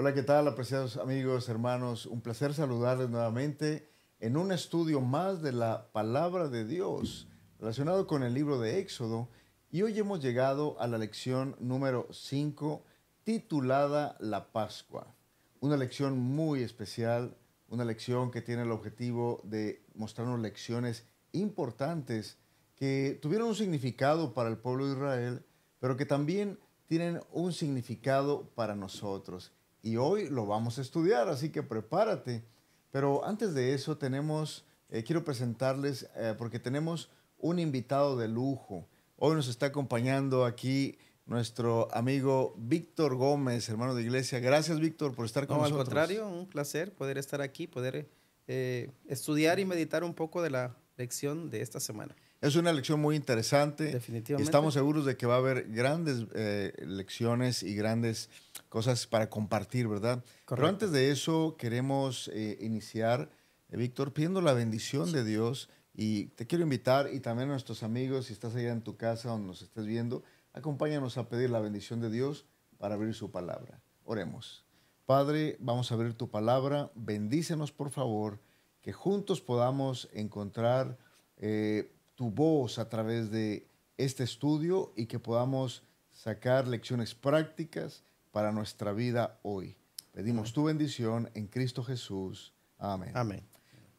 Hola, ¿qué tal, apreciados amigos, hermanos? Un placer saludarles nuevamente en un estudio más de la palabra de Dios relacionado con el libro de Éxodo. Y hoy hemos llegado a la lección número 5, titulada La Pascua. Una lección muy especial, una lección que tiene el objetivo de mostrarnos lecciones importantes que tuvieron un significado para el pueblo de Israel, pero que también tienen un significado para nosotros. Y hoy lo vamos a estudiar, así que prepárate. Pero antes de eso quiero presentarles, porque tenemos un invitado de lujo. Hoy nos está acompañando aquí nuestro amigo Víctor Gómez, hermano de iglesia. Gracias, Víctor, por estar con No, al nosotros. contrario, un placer poder estar aquí, poder estudiar y meditar un poco de la lección de esta semana. Es una lección muy interesante y Definitivamente. estamos seguros de que va a haber grandes lecciones y grandes cosas para compartir, ¿verdad? Pero Correcto. antes de eso queremos iniciar, Víctor, pidiendo la bendición de Dios, y te quiero invitar, y también a nuestros amigos, si estás allá en tu casa donde nos estés viendo, acompáñanos a pedir la bendición de Dios para abrir su palabra. Oremos. Padre, vamos a abrir tu palabra, bendícenos por favor, que juntos podamos encontrar tu voz a través de este estudio y que podamos sacar lecciones prácticas para nuestra vida hoy. Pedimos Amén. tu bendición en Cristo Jesús. Amén. Amén.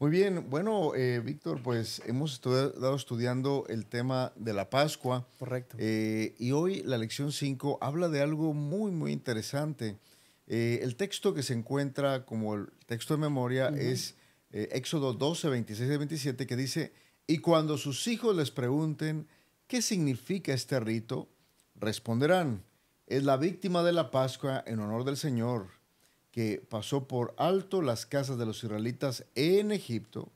Muy bien, bueno, Víctor, pues hemos estado estudiando el tema de la Pascua, Correcto. y hoy la lección 5 habla de algo muy, muy interesante. El texto que se encuentra como el texto de memoria es Éxodo 12, 26 y 27, que dice: y cuando sus hijos les pregunten qué significa este rito, responderán: es la víctima de la Pascua en honor del Señor, que pasó por alto las casas de los israelitas en Egipto,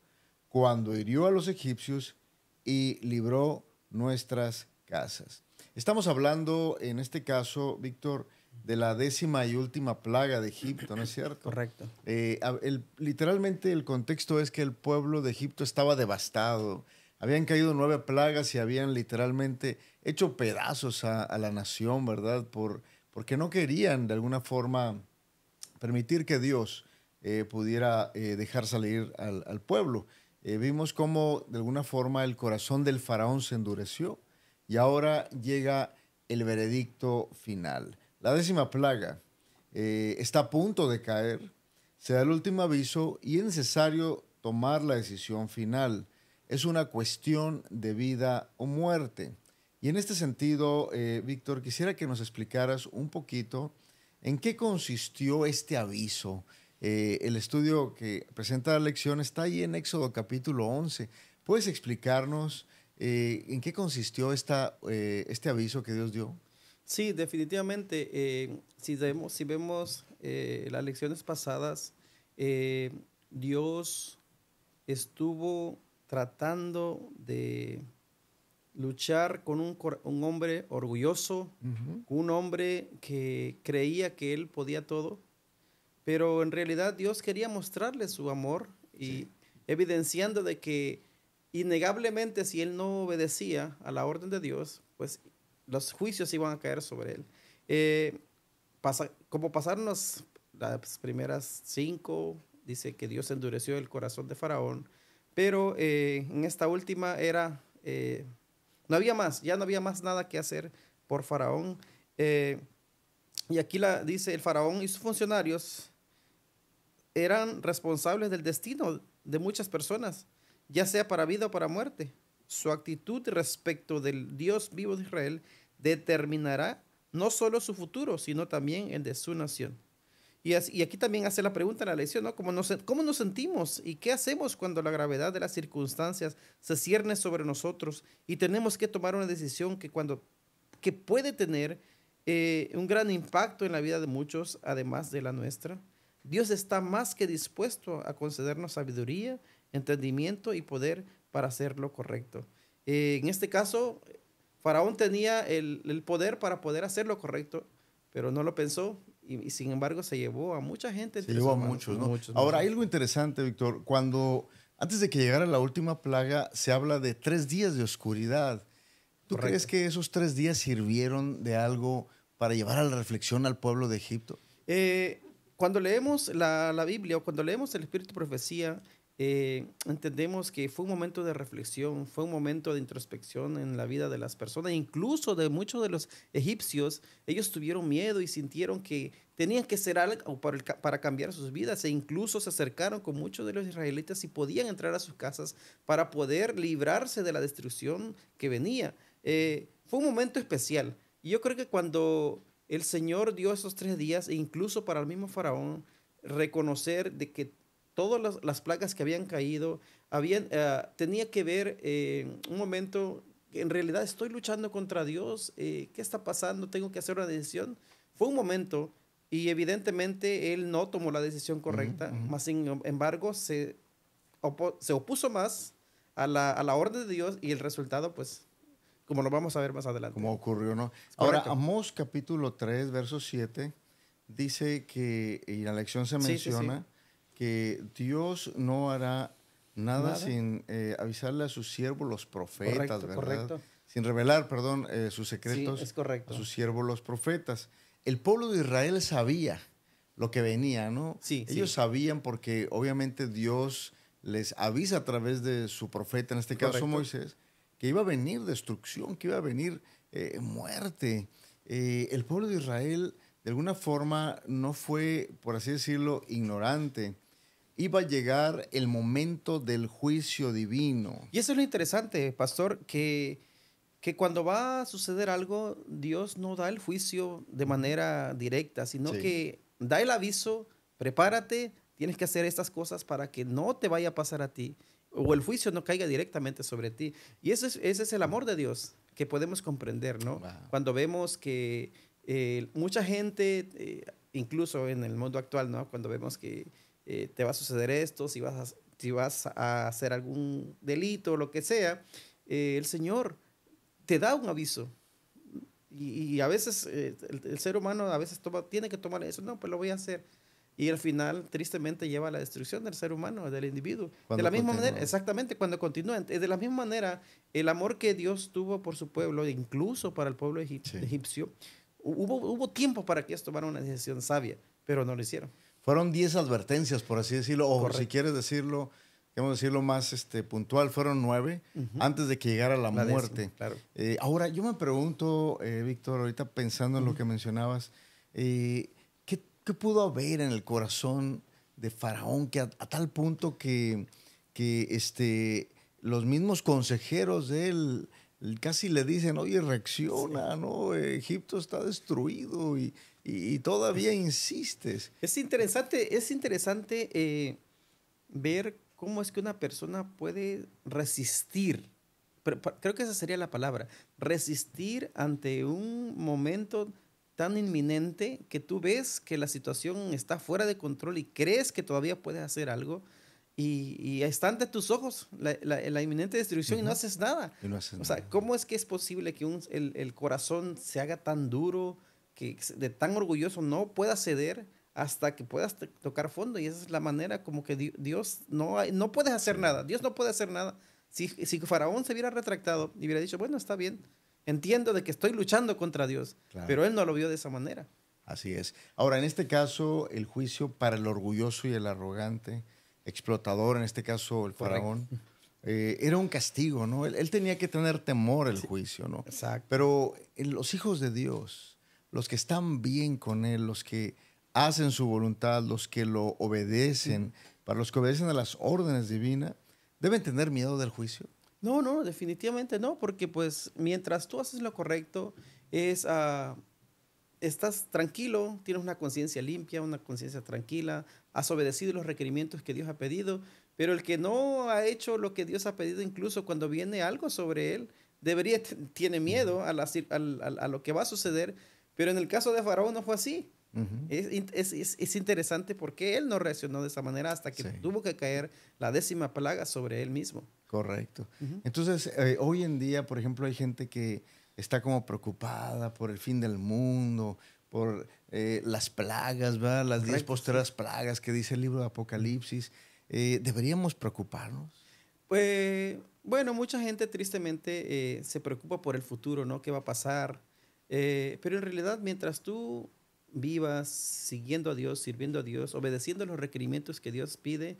cuando hirió a los egipcios y libró nuestras casas. Estamos hablando, en este caso, Víctor, de la 10ª y última plaga de Egipto, ¿no es cierto? Correcto. Literalmente el contexto es que el pueblo de Egipto estaba devastado. Habían caído 9 plagas y habían literalmente hecho pedazos a la nación, ¿verdad? Porque no querían de alguna forma permitir que Dios pudiera dejar salir al pueblo. Vimos cómo de alguna forma el corazón del faraón se endureció y ahora llega el veredicto final. La 10ª plaga está a punto de caer, se da el último aviso y es necesario tomar la decisión final. Es una cuestión de vida o muerte. Y en este sentido, Víctor, quisiera que nos explicaras un poquito en qué consistió este aviso. El estudio que presenta la lección está ahí en Éxodo capítulo 11. ¿Puedes explicarnos en qué consistió este aviso que Dios dio? Sí, definitivamente. Si vemos las lecciones pasadas, Dios estuvo tratando de luchar con un hombre orgulloso, Ujú. un hombre que creía que él podía todo, pero en realidad Dios quería mostrarle su amor y Sí. evidenciando de que innegablemente si él no obedecía a la orden de Dios, pues los juicios iban a caer sobre él. Eh, como pasaron las primeras 5, dice que Dios endureció el corazón de Faraón, pero en esta última no había más, ya no había más nada que hacer por Faraón. Eh, y aquí dice, el Faraón y sus funcionarios eran responsables del destino de muchas personas, ya sea para vida o para muerte. Su actitud respecto del Dios vivo de Israel determinará no solo su futuro, sino también el de su nación. Y aquí también hace la pregunta en la lección, ¿no? ¿Cómo nos sentimos y qué hacemos cuando la gravedad de las circunstancias se cierne sobre nosotros y tenemos que tomar una decisión que puede tener un gran impacto en la vida de muchos, además de la nuestra? Dios está más que dispuesto a concedernos sabiduría, entendimiento y poder para hacer lo correcto. En este caso, Faraón tenía el poder para poder hacer lo correcto, pero no lo pensó y sin embargo se llevó a mucha gente Se entre llevó sus a manos, muchos, ¿no? muchos, Ahora, hay muchos. algo interesante, Víctor. Antes de que llegara la última plaga, se habla de 3 días de oscuridad. ¿Tú crees Correcto. que esos 3 días sirvieron de algo para llevar a la reflexión al pueblo de Egipto? Eh, Cuando leemos la Biblia o cuando leemos el Espíritu de Profecía, entendemos que fue un momento de reflexión, fue un momento de introspección en la vida de las personas, incluso de muchos de los egipcios. Ellos tuvieron miedo y sintieron que tenían que hacer algo para cambiar sus vidas, e incluso se acercaron con muchos de los israelitas y podían entrar a sus casas para poder librarse de la destrucción que venía. Fue un momento especial. Y yo creo que cuando el Señor dio esos 3 días, e incluso para el mismo faraón, reconocer de que todas las plagas que habían caído tenía que ver un momento, en realidad estoy luchando contra Dios, ¿qué está pasando? Tengo que hacer una decisión. Fue un momento y evidentemente él no tomó la decisión correcta, más sin embargo se opuso más a la orden de Dios, y el resultado, pues, como lo vamos a ver más adelante. Como ocurrió, ¿no? Es Ahora, correcto. Amós capítulo 3, verso 7, dice que, y en la lección se Sí, sí, sí. menciona, que Dios no hará nada Nada. sin avisarle a sus siervos los profetas, Correcto, ¿verdad? correcto. Sin revelar, perdón, sus Sí, secretos es a correcto. sus siervos los profetas. El pueblo de Israel sabía lo que venía, ¿no? Sí, Ellos sí. sabían porque obviamente Dios les avisa a través de su profeta, en este caso Correcto. Moisés, que iba a venir destrucción, que iba a venir muerte. El pueblo de Israel, de alguna forma, no fue, por así decirlo, ignorante. Iba a llegar el momento del juicio divino. Y eso es lo interesante, pastor, que cuando va a suceder algo, Dios no da el juicio de manera directa, sino Sí. que da el aviso: prepárate, tienes que hacer estas cosas para que no te vaya a pasar a ti, o el juicio no caiga directamente sobre ti. Y ese es el amor de Dios que podemos comprender, ¿no? Wow. Cuando vemos que mucha gente, incluso en el mundo actual, ¿no? Cuando vemos que te va a suceder esto, si vas a hacer algún delito o lo que sea, el Señor te da un aviso. Y a veces el ser humano a veces tiene que tomar eso, no, pues lo voy a hacer. Y al final, tristemente, lleva a la destrucción del ser humano, del individuo. De Cuando la misma manera, continúa. exactamente, cuando continúan, de la misma manera, el amor que Dios tuvo por su pueblo, incluso para el pueblo Sí. egipcio, hubo tiempo para que ellos tomaran una decisión sabia, pero no lo hicieron. Fueron 10 advertencias, por así decirlo, o si Correcto. quieres decirlo, queremos decirlo más puntual, fueron 9 Ujú. antes de que llegara la La muerte. décima, claro. Ahora, yo me pregunto, Víctor, ahorita pensando en lo Ujú. que mencionabas, ¿qué pudo haber en el corazón de Faraón que a tal punto que los mismos consejeros de él casi le dicen, oye, reacciona, ¿no? Egipto está destruido y todavía insistes. Es interesante ver cómo es que una persona puede resistir. Creo que esa sería la palabra. Resistir ante un momento tan inminente que tú ves que la situación está fuera de control y crees que todavía puedes hacer algo, y está ante tus ojos la inminente destrucción y no Ujú. haces nada. Y no haces O sea, nada. ¿cómo es que es posible que el corazón se haga tan duro, que de tan orgulloso no pueda ceder hasta que puedas tocar fondo? Y esa es la manera como que Dios no puede hacer Sí, nada. Dios no puede hacer nada. Si Faraón se hubiera retractado y hubiera dicho, bueno, está bien, entiendo de que estoy luchando contra Dios, claro. pero él no lo vio de esa manera. Así es. Ahora, en este caso, el juicio para el orgulloso y el arrogante, explotador, en este caso el Correcto. faraón, era un castigo, ¿no? Él tenía que tener temor el Sí, juicio, ¿no? exacto. Pero los hijos de Dios, los que están bien con Él, los que hacen su voluntad, los que lo obedecen, para los que obedecen a las órdenes divinas, deben tener miedo del juicio. No, no, definitivamente no, porque pues mientras tú haces lo correcto, es, estás tranquilo, tienes una conciencia limpia, una conciencia tranquila, has obedecido los requerimientos que Dios ha pedido, pero el que no ha hecho lo que Dios ha pedido, incluso cuando viene algo sobre él, tiene miedo a lo que va a suceder, pero en el caso de Faraón no fue así. Ujú. Es interesante porque él no reaccionó de esa manera hasta que Sí. tuvo que caer la 10ª plaga sobre él mismo. Correcto. Ujú. Entonces, hoy en día, por ejemplo, hay gente que está como preocupada por el fin del mundo, por las plagas, ¿verdad? Las 10 Correcto, sí. posteras plagas que dice el libro de Apocalipsis. ¿Deberíamos preocuparnos? Pues, bueno, mucha gente tristemente se preocupa por el futuro, ¿no? ¿Qué va a pasar? Pero en realidad, mientras tú vivas siguiendo a Dios, sirviendo a Dios, obedeciendo los requerimientos que Dios pide,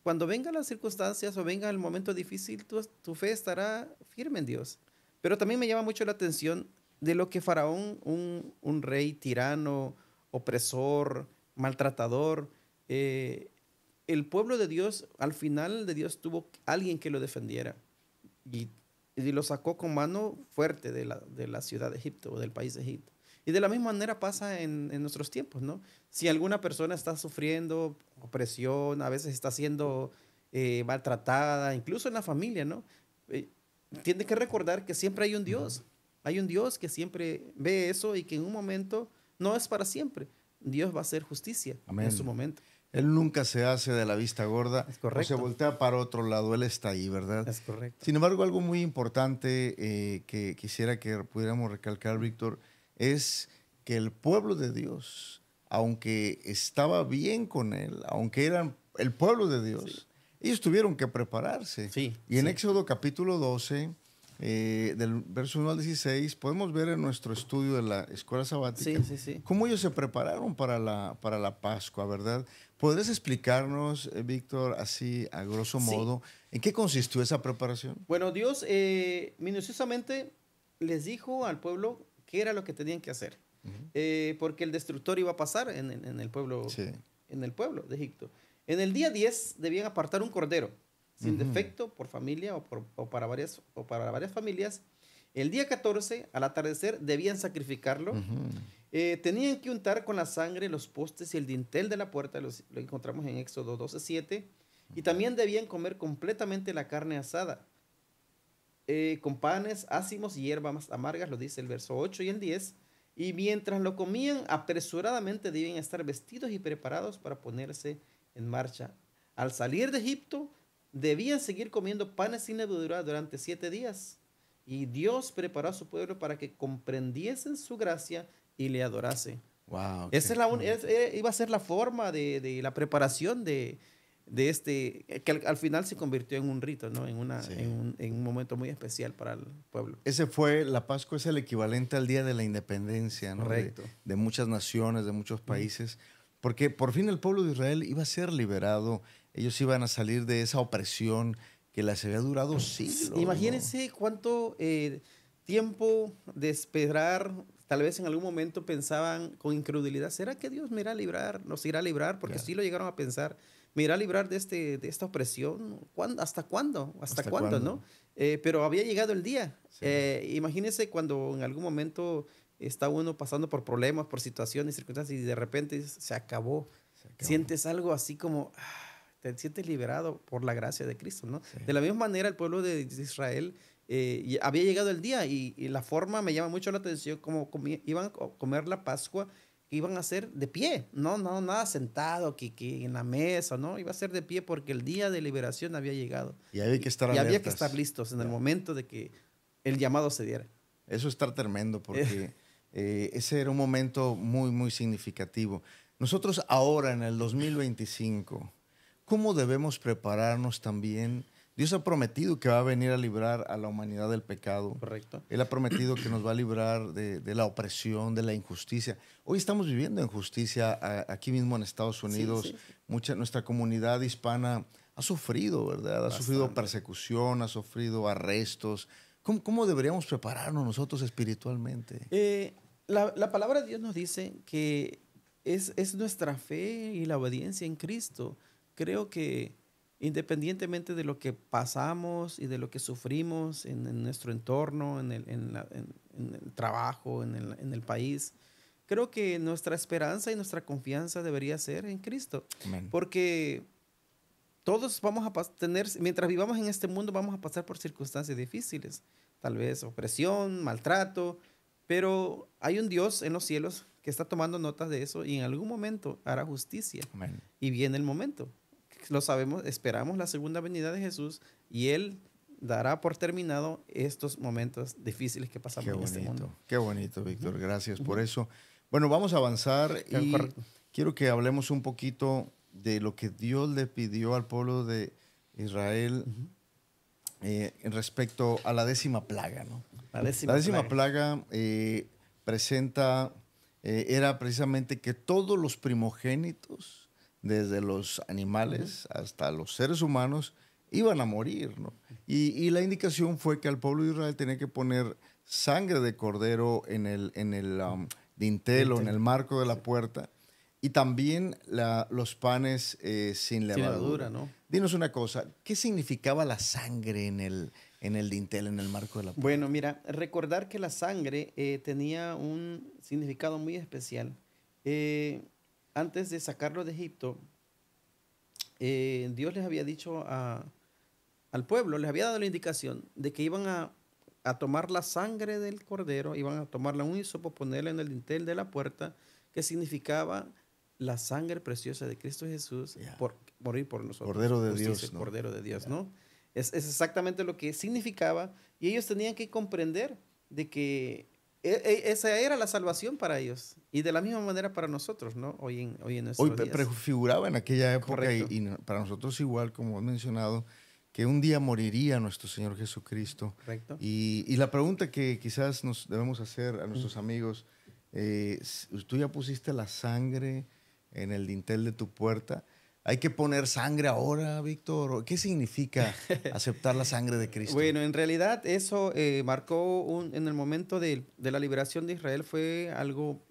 cuando vengan las circunstancias o venga el momento difícil, tu fe estará firme en Dios. Pero también me llama mucho la atención de lo que Faraón, un rey tirano, opresor, maltratador, el pueblo de Dios, al final de Dios tuvo alguien que lo defendiera y, y lo sacó con mano fuerte de la ciudad de Egipto o del país de Egipto. Y de la misma manera pasa en nuestros tiempos, ¿no? Si alguna persona está sufriendo opresión, a veces está siendo maltratada, incluso en la familia, ¿no? Eh, Tiene que recordar que siempre hay un Dios. Hay un Dios que siempre ve eso y que en un momento no es para siempre. Dios va a hacer justicia en su Amén. momento. Él nunca se hace de la vista gorda Es o se correcto. voltea para otro lado. Él está ahí, ¿verdad? Es correcto. Sin embargo, algo muy importante que quisiera que pudiéramos recalcar, Víctor, es que el pueblo de Dios, aunque estaba bien con él, aunque eran el pueblo de Dios, ellos tuvieron que prepararse. Sí, Y en sí. Éxodo capítulo 12, del verso 1 al 16, podemos ver en nuestro estudio de la escuela sabática Sí, sí, sí. cómo ellos se prepararon para la Pascua, ¿verdad? ¿Podrías explicarnos, Víctor, así a grosso Sí. modo, en qué consistió esa preparación? Bueno, Dios minuciosamente les dijo al pueblo qué era lo que tenían que hacer. Porque el destructor iba a pasar Sí. en el pueblo de Egipto. En el día 10 debían apartar un cordero sin Ujú. defecto por familia o para varias familias. El día 14, al atardecer, debían sacrificarlo. Ujú. Tenían que untar con la sangre los postes y el dintel de la puerta, lo encontramos en Éxodo 12:7. Y también debían comer completamente la carne asada, con panes ácimos y hierbas amargas, lo dice el verso 8 y el 10. Y mientras lo comían, apresuradamente debían estar vestidos y preparados para ponerse en marcha. Al salir de Egipto, debían seguir comiendo panes sin levadura durante 7 días. Y Dios preparó a su pueblo para que comprendiesen su gracia y le adorase. Wow, Esa es iba a ser la forma de la preparación de que al final se convirtió en un rito, ¿no? sí. En un momento muy especial para el pueblo. La Pascua es el equivalente al Día de la Independencia, ¿no? Correcto. De muchas naciones, de muchos Ujú. países, porque por fin el pueblo de Israel iba a ser liberado, ellos iban a salir de esa opresión que les había durado siglos, ¿no? Imagínense cuánto tiempo de esperar, tal vez en algún momento pensaban con incredulidad, ¿será que Dios me irá a librar? ¿Nos irá a librar? Porque Ya. sí lo llegaron a pensar, ¿me irá a librar de esta opresión? ¿Hasta cuándo? ¿Hasta ¿Hasta cuándo, cuándo? no? Pero había llegado el día. Sí, Imagínense cuando en algún momento está uno pasando por problemas, por situaciones, circunstancias y de repente se acabó. se acabó. Sientes algo así como, te sientes liberado por la gracia de Cristo, ¿no? Sí. De la misma manera, el pueblo de Israel había llegado el día y la forma me llama mucho la atención, como iban a comer la Pascua, que iban a hacer de pie, no, nada sentado, que en la mesa, ¿no? Iba a ser de pie porque el día de liberación había llegado. Y había que estar Y había que estar alertas. listos en el Ya. momento de que el llamado se diera. Eso está tremendo porque ese era un momento muy, muy significativo. Nosotros ahora, en el 2025, ¿cómo debemos prepararnos también? Dios ha prometido que va a venir a librar a la humanidad del pecado. Correcto. Él ha prometido que nos va a librar de la opresión, de la injusticia. Hoy estamos viviendo injusticia aquí mismo en Estados Sí, Unidos. sí, sí. Nuestra comunidad hispana ha sufrido, ¿verdad? Ha sufrido Bastante. persecución, ha sufrido arrestos. ¿Cómo deberíamos prepararnos nosotros espiritualmente? La palabra de Dios nos dice que es nuestra fe y la obediencia en Cristo. Creo que independientemente de lo que pasamos y de lo que sufrimos en nuestro entorno, en el trabajo, en el país, creo que nuestra esperanza y nuestra confianza debería ser en Cristo. Amén. Porque todos vamos a tener, mientras vivamos en este mundo, vamos a pasar por circunstancias difíciles, tal vez opresión, maltrato, pero hay un Dios en los cielos que está tomando notas de eso y en algún momento hará justicia. Amén. Y viene el momento. Lo sabemos, esperamos la segunda venida de Jesús y Él dará por terminado estos momentos difíciles que pasamos Qué en este mundo. bonito, qué bonito, Víctor. Gracias por Ujú. eso. Bueno, vamos a avanzar y Correcto. quiero que hablemos un poquito de lo que Dios le pidió al pueblo de Israel Ujú. en respecto a la 10ª plaga, ¿no? La La décima décima plaga. plaga presenta era precisamente que todos los primogénitos, desde los animales hasta los seres humanos, iban a morir, ¿no? Y la indicación fue que al pueblo de Israel tenía que poner sangre de cordero en el dintel o en el marco de la puerta, y también los panes sin Sin levadura. levadura, ¿no? Dinos una cosa, ¿qué significaba la sangre en el dintel, en el marco de la puerta? Bueno, mira, recordar que la sangre tenía un significado muy especial. Eh, Antes de sacarlo de Egipto, Dios les había dicho al pueblo, les había dado la indicación de que iban a tomar la sangre del cordero, iban a tomarla en un hisopo, ponerla en el dintel de la puerta, que significaba la sangre preciosa de Cristo Jesús Ya. por morir por nosotros. Cordero de Justicia, Dios, ¿no? Cordero de Dios, Ya. ¿no? Es exactamente lo que significaba, y ellos tenían que comprender de que esa era la salvación para ellos, y de la misma manera para nosotros, ¿no? Hoy en Hoy nuestros días. prefiguraba en aquella época Correcto. para nosotros igual, como has mencionado, que un día moriría nuestro Señor Jesucristo. Correcto. Y la pregunta que quizás nos debemos hacer a nuestros Mm. amigos, ¿tú ya pusiste la sangre en el dintel de tu puerta? ¿Hay que poner sangre ahora, Víctor? ¿O qué significa aceptar la sangre de Cristo? Bueno, en realidad eso marcó en el momento de la liberación de Israel fue algo,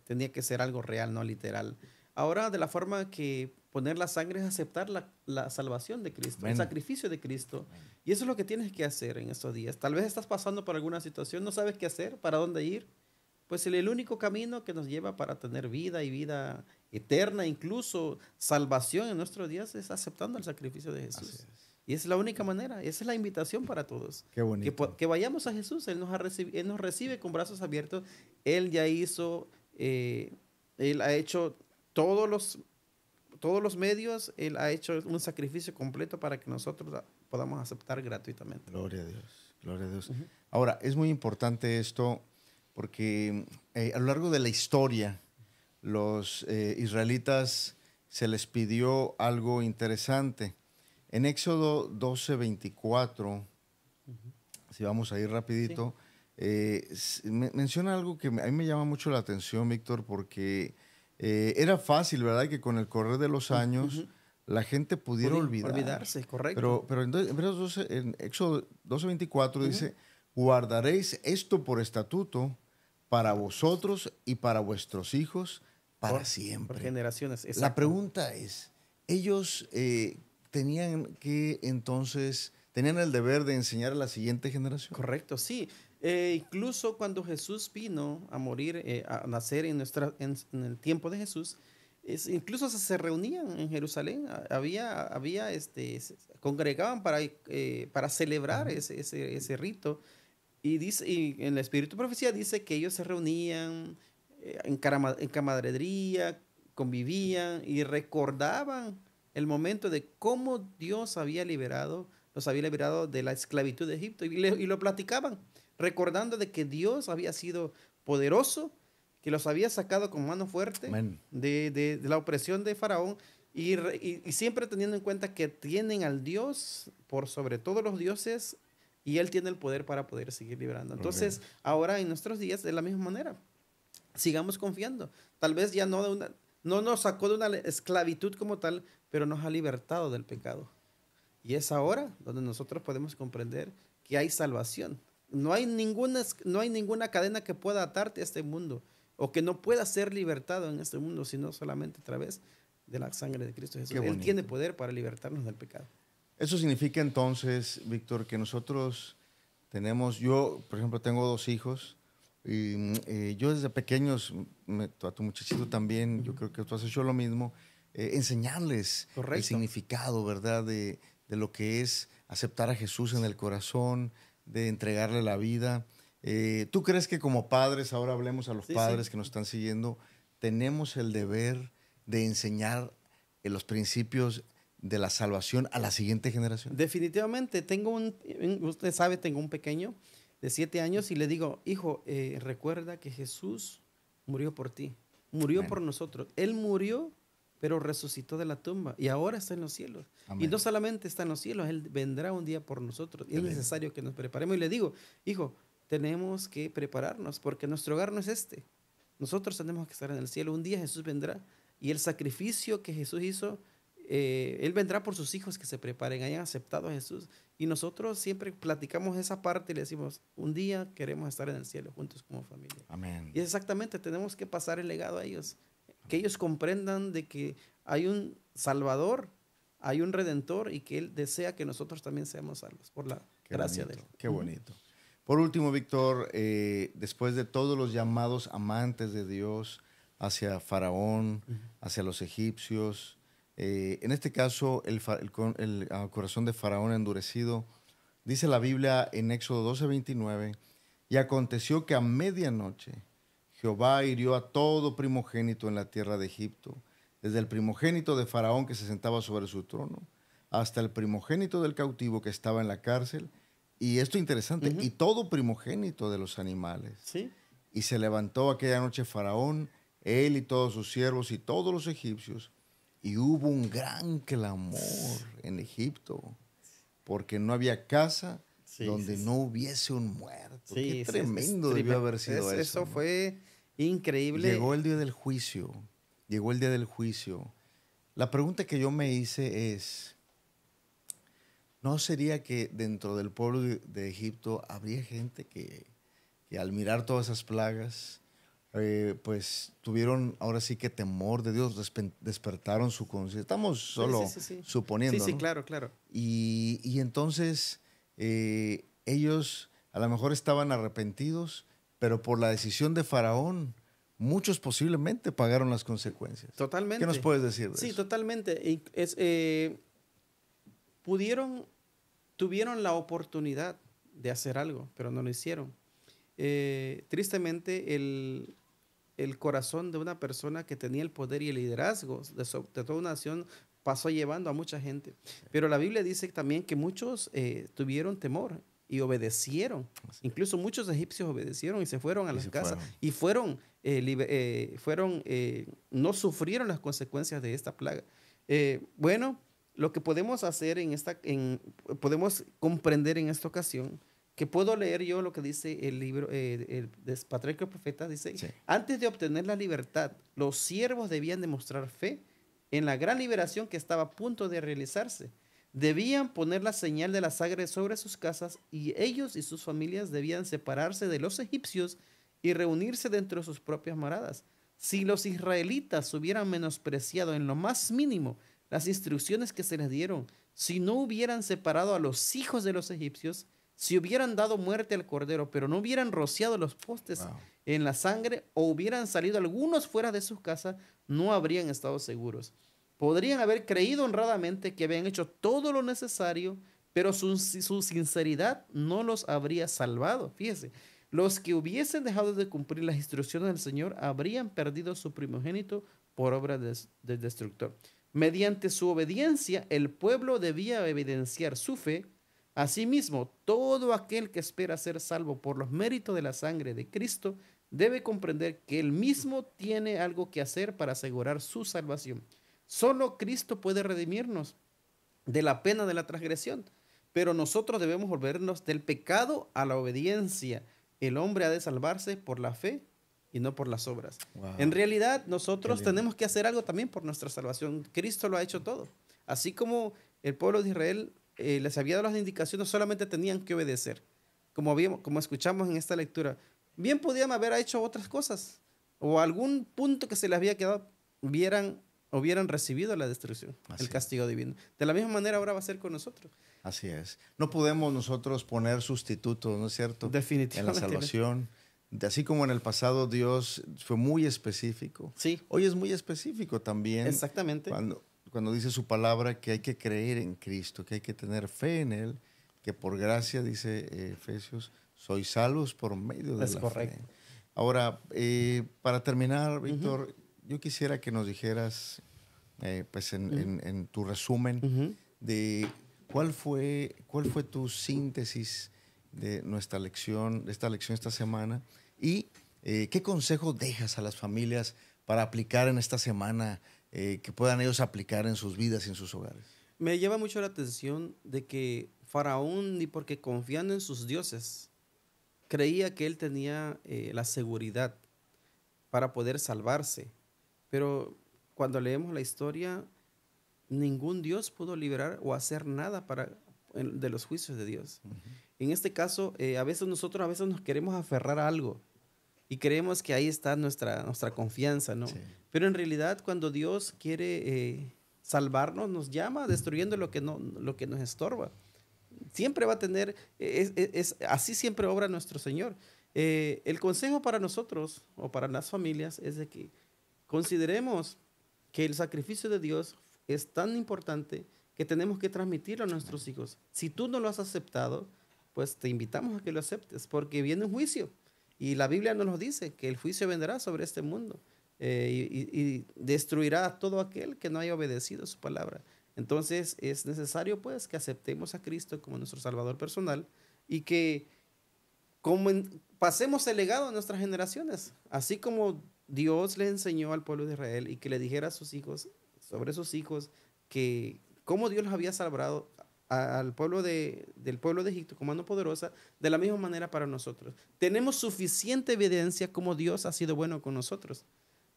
tenía que ser algo real, no literal. Ahora, de la forma que poner la sangre es aceptar la salvación de Cristo, el Amén. sacrificio de Cristo. Y eso es lo que tienes que hacer en estos días. Tal vez estás pasando por alguna situación, no sabes qué hacer, para dónde ir. Pues el único camino que nos lleva para tener vida y vida eterna, incluso salvación en nuestros días, es aceptando el sacrificio de Así Jesús. es. Y esa es la única manera, esa es la invitación para todos. Qué bonito. Que vayamos a Jesús, Él nos recibe con brazos abiertos. Él ya hizo, Él ha hecho todos los medios, Él ha hecho un sacrificio completo para que nosotros podamos aceptar gratuitamente. Gloria a Dios, gloria a Dios. Ujú. Ahora, es muy importante esto porque a lo largo de la historia, los israelitas se les pidió algo interesante. En Éxodo 12:24, si vamos a ir Sí, rapidito, menciona algo que a mí me llama mucho la atención, Víctor, porque era fácil, ¿verdad? Que con el correr de los años ujú. la gente pudiera olvidar. Olvidarse, correcto. Pero entonces, en Éxodo 12:24 Ujú. dice, guardaréis esto por estatuto para vosotros y para vuestros hijos para Por siempre. generaciones, La exacto. pregunta es, ellos tenían que entonces, tenían el deber de enseñar a la siguiente generación. Correcto, sí. Incluso cuando Jesús vino a morir, a nacer en el tiempo de Jesús, incluso se reunían en Jerusalén, congregaban para celebrar Ujú. ese rito. Y en el Espíritu de Profecía dice que ellos se reunían en camaradería, convivían y recordaban el momento de cómo Dios los había liberado de la esclavitud de Egipto y lo platicaban, recordando de que Dios había sido poderoso, que los había sacado con mano fuerte Amén. de la opresión de Faraón y siempre teniendo en cuenta que tienen al Dios por sobre todos los dioses y Él tiene el poder para poder seguir liberando. Gloria a Entonces, Dios. ahora en nuestros días, de la misma manera, sigamos confiando. Tal vez ya no nos sacó de una esclavitud como tal, pero nos ha libertado del pecado. Y es ahora donde nosotros podemos comprender que hay salvación. No hay ninguna cadena que pueda atarte a este mundo o que no pueda ser libertado en este mundo, sino solamente a través de la sangre de Cristo Jesús. Qué Él tiene bonito. poder para libertarnos del pecado. Eso significa entonces, Víctor, que nosotros yo, por ejemplo, tengo 2 hijos y yo desde pequeños, a tu muchachito también, yo creo que tú has hecho lo mismo, enseñarles el Correcto. significado, ¿verdad? De lo que es aceptar a Jesús en el corazón, de entregarle la vida. ¿Tú crees que como padres, ahora hablemos a los Sí, padres sí. que nos están siguiendo, tenemos el deber de enseñar los principios de la salvación a la siguiente generación? Definitivamente, usted sabe, tengo un pequeño de 7 años y le digo, hijo, recuerda que Jesús murió por ti, murió Amén. por nosotros. Él murió, pero resucitó de la tumba y ahora está en los cielos. Y Amén. no solamente está en los cielos, Él vendrá un día por nosotros. Y es lindo. necesario que nos preparemos. Y le digo, hijo, tenemos que prepararnos porque nuestro hogar no es este. nosotros tenemos que estar en el cielo. Un día Jesús vendrá y el sacrificio que Jesús hizo, Él vendrá por sus hijos que se preparen, hayan aceptado a Jesús. Y nosotros siempre platicamos esa parte y le decimos, un día queremos estar en el cielo juntos como familia. Amén. Y exactamente, tenemos que pasar el legado a ellos, que ellos comprendan de que hay un Salvador, hay un Redentor y que Él desea que nosotros también seamos salvos por la gracia de Él. Qué bonito. Por último, Víctor, después de todos los llamados amantes de Dios hacia Faraón, hacia los egipcios, en este caso el corazón de Faraón endurecido, dice la Biblia en Éxodo 12:29, y aconteció que a medianoche Jehová hirió a todo primogénito en la tierra de Egipto, desde el primogénito de Faraón que se sentaba sobre su trono, hasta el primogénito del cautivo que estaba en la cárcel, y esto es interesante, y todo primogénito de los animales. ¿Sí? Y se levantó aquella noche Faraón, él y todos sus siervos y todos los egipcios, y hubo un gran clamor en Egipto, porque no había casa donde no hubiese un muerto. Qué tremendo debió haber sido eso. Eso fue increíble. Llegó el día del juicio. Llegó el día del juicio. La pregunta que yo me hice es, ¿no sería que dentro del pueblo de Egipto habría gente que al mirar todas esas plagas, pues tuvieron ahora sí que temor de Dios, despertaron su conciencia? Estamos solo suponiendo, Sí, ¿no? claro, claro. Y entonces ellos a lo mejor estaban arrepentidos, pero por la decisión de Faraón, muchos posiblemente pagaron las consecuencias. Totalmente. ¿Qué nos puedes decir de eso? Sí, totalmente. Tuvieron la oportunidad de hacer algo, pero no lo hicieron. Tristemente, el corazón de una persona que tenía el poder y el liderazgo de toda una nación pasó llevando a mucha gente. Pero la Biblia dice también que muchos tuvieron temor y obedecieron. Incluso muchos egipcios obedecieron y se fueron a las casas y no sufrieron las consecuencias de esta plaga. Bueno, lo que podemos hacer podemos comprender en esta ocasión, que puedo leer yo lo que dice el libro de Patriarca y Profeta, dice, antes de obtener la libertad, los siervos debían demostrar fe en la gran liberación que estaba a punto de realizarse. Debían poner la señal de la sangre sobre sus casas y ellos y sus familias debían separarse de los egipcios y reunirse dentro de sus propias moradas. Si los israelitas hubieran menospreciado en lo más mínimo las instrucciones que se les dieron, si no hubieran separado a los hijos de los egipcios, si hubieran dado muerte al cordero, pero no hubieran rociado los postes en la sangre o hubieran salido algunos fuera de sus casas, no habrían estado seguros. Podrían haber creído honradamente que habían hecho todo lo necesario, pero su sinceridad no los habría salvado. Fíjese, los que hubiesen dejado de cumplir las instrucciones del Señor habrían perdido su primogénito por obra del destructor. Mediante su obediencia, el pueblo debía evidenciar su fe. Asimismo, todo aquel que espera ser salvo por los méritos de la sangre de Cristo debe comprender que él mismo tiene algo que hacer para asegurar su salvación. Solo Cristo puede redimirnos de la pena de la transgresión, pero nosotros debemos volvernos del pecado a la obediencia. El hombre ha de salvarse por la fe y no por las obras. En realidad, nosotros tenemos que hacer algo también por nuestra salvación. Cristo lo ha hecho todo. Así como el pueblo de Israel les había dado las indicaciones, solamente tenían que obedecer. Como escuchamos en esta lectura, bien podían haber hecho otras cosas o algún punto que se les había quedado, hubieran recibido la destrucción, el castigo divino. De la misma manera ahora va a ser con nosotros. Así es. No podemos nosotros poner sustitutos, ¿no es cierto? Definitivamente. En la salvación. Así como en el pasado Dios fue muy específico. Sí. Hoy es muy específico también. Exactamente. Cuando dice su palabra que hay que creer en Cristo, que hay que tener fe en Él, que por gracia, dice Efesios, sois salvos por medio de la correcto. fe. Ahora, para terminar, Víctor, yo quisiera que nos dijeras, pues en tu resumen, de cuál fue tu síntesis de nuestra lección, de esta lección esta semana, y qué consejo dejas a las familias para aplicar en esta semana, que puedan ellos aplicar en sus vidas y en sus hogares. Me llama mucho la atención de que Faraón, ni porque confiando en sus dioses, creía que él tenía la seguridad. para poder salvarse. Pero cuando leemos la historia, ningún Dios pudo liberar o hacer nada de los juicios de Dios. En este caso, a veces nosotros nos queremos aferrar a algo y creemos que ahí está nuestra confianza, ¿no? Sí. Pero en realidad, cuando Dios quiere salvarnos, nos llama destruyendo lo que nos estorba. Siempre va a tener, así siempre obra nuestro Señor. El consejo para nosotros o para las familias es de que consideremos que el sacrificio de Dios es tan importante que tenemos que transmitirlo a nuestros hijos. Si tú no lo has aceptado, pues te invitamos a que lo aceptes, porque viene un juicio. Y la Biblia nos lo dice, que el juicio vendrá sobre este mundo y destruirá a todo aquel que no haya obedecido su palabra. Entonces es necesario pues que aceptemos a Cristo como nuestro Salvador personal y que pasemos el legado a nuestras generaciones, así como Dios le enseñó al pueblo de Israel y que le dijera a sus hijos, sobre sus hijos, que cómo Dios los había salvado al pueblo del pueblo de Egipto con mano poderosa, de la misma manera para nosotros. Tenemos suficiente evidencia como Dios ha sido bueno con nosotros.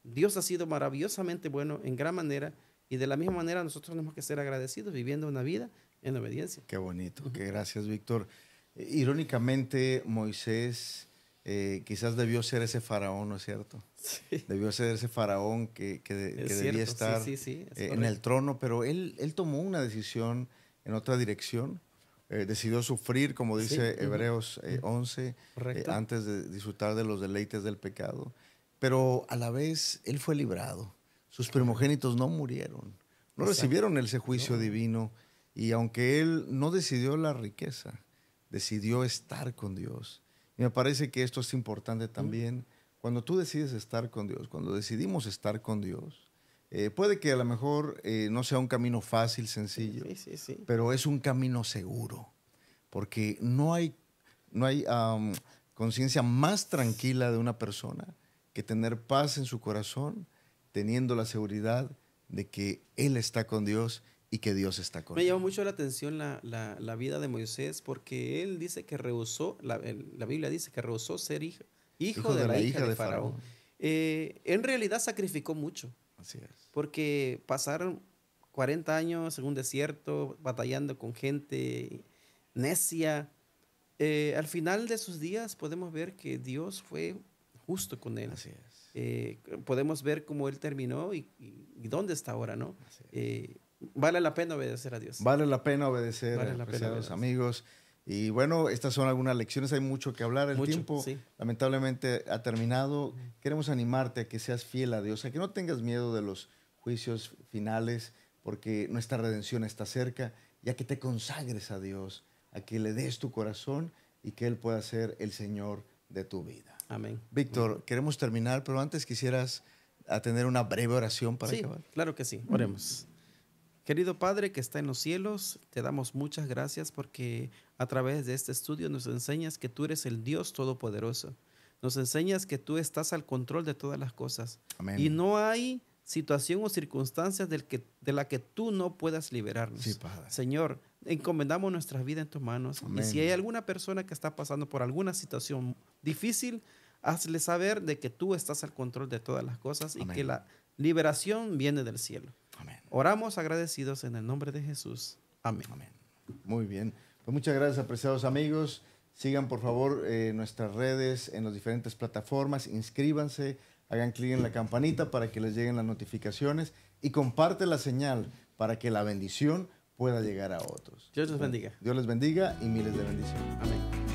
Dios ha sido maravillosamente bueno en gran manera y de la misma manera nosotros tenemos que ser agradecidos viviendo una vida en obediencia. Qué bonito, qué gracias, Víctor. Irónicamente, Moisés quizás debió ser ese faraón, ¿no es cierto? Sí. Debió ser ese faraón que debía estar en el trono, pero él tomó una decisión en otra dirección. Decidió sufrir, como dice Hebreos 11, antes de disfrutar de los deleites del pecado. Pero a la vez, él fue librado. Sus primogénitos no murieron, no recibieron ese juicio divino. Y aunque él no decidió la riqueza, decidió estar con Dios. Y me parece que esto es importante también. Cuando tú decides estar con Dios, cuando decidimos estar con Dios, puede que a lo mejor no sea un camino fácil, sencillo, pero es un camino seguro, porque no hay conciencia más tranquila de una persona que tener paz en su corazón, teniendo la seguridad de que él está con Dios y que Dios está con él. Me llamó mucho la atención la vida de Moisés, porque él dice que rehusó, la Biblia dice que rehusó ser hijo de la hija de Faraón. En realidad sacrificó mucho. Así es. Porque pasaron 40 años en un desierto, batallando con gente necia. Al final de sus días podemos ver que Dios fue justo con él. Así es. Podemos ver cómo él terminó y dónde está ahora, ¿no? Vale la pena obedecer a Dios. Vale la pena obedecer, apreciados amigos. Y bueno, estas son algunas lecciones, hay mucho que hablar. El tiempo lamentablemente ha terminado. Queremos animarte a que seas fiel a Dios, a que no tengas miedo de los juicios finales, porque nuestra redención está cerca, y a que te consagres a Dios, a que le des tu corazón y que Él pueda ser el Señor de tu vida. Amén. Víctor, queremos terminar, pero antes quisieras tener una breve oración para acabar. Claro que sí. Oremos. Querido Padre que está en los cielos, te damos muchas gracias porque a través de este estudio nos enseñas que tú eres el Dios Todopoderoso. Nos enseñas que tú estás al control de todas las cosas. Amén. Y no hay situación o circunstancias de la que tú no puedas liberarnos. Sí, Padre. Señor, encomendamos nuestras vidas en tus manos. Amén. Y si hay alguna persona que está pasando por alguna situación difícil, hazle saber de que tú estás al control de todas las cosas. Amén. Y que la liberación viene del cielo. Amén. Oramos agradecidos en el nombre de Jesús. Amén. Amén. Muy bien. Pues muchas gracias, apreciados amigos. Sigan, por favor, nuestras redes en las diferentes plataformas. Inscríbanse, hagan clic en la campanita para que les lleguen las notificaciones y comparte la señal para que la bendición pueda llegar a otros. Dios les bendiga. Dios les bendiga y miles de bendiciones. Amén.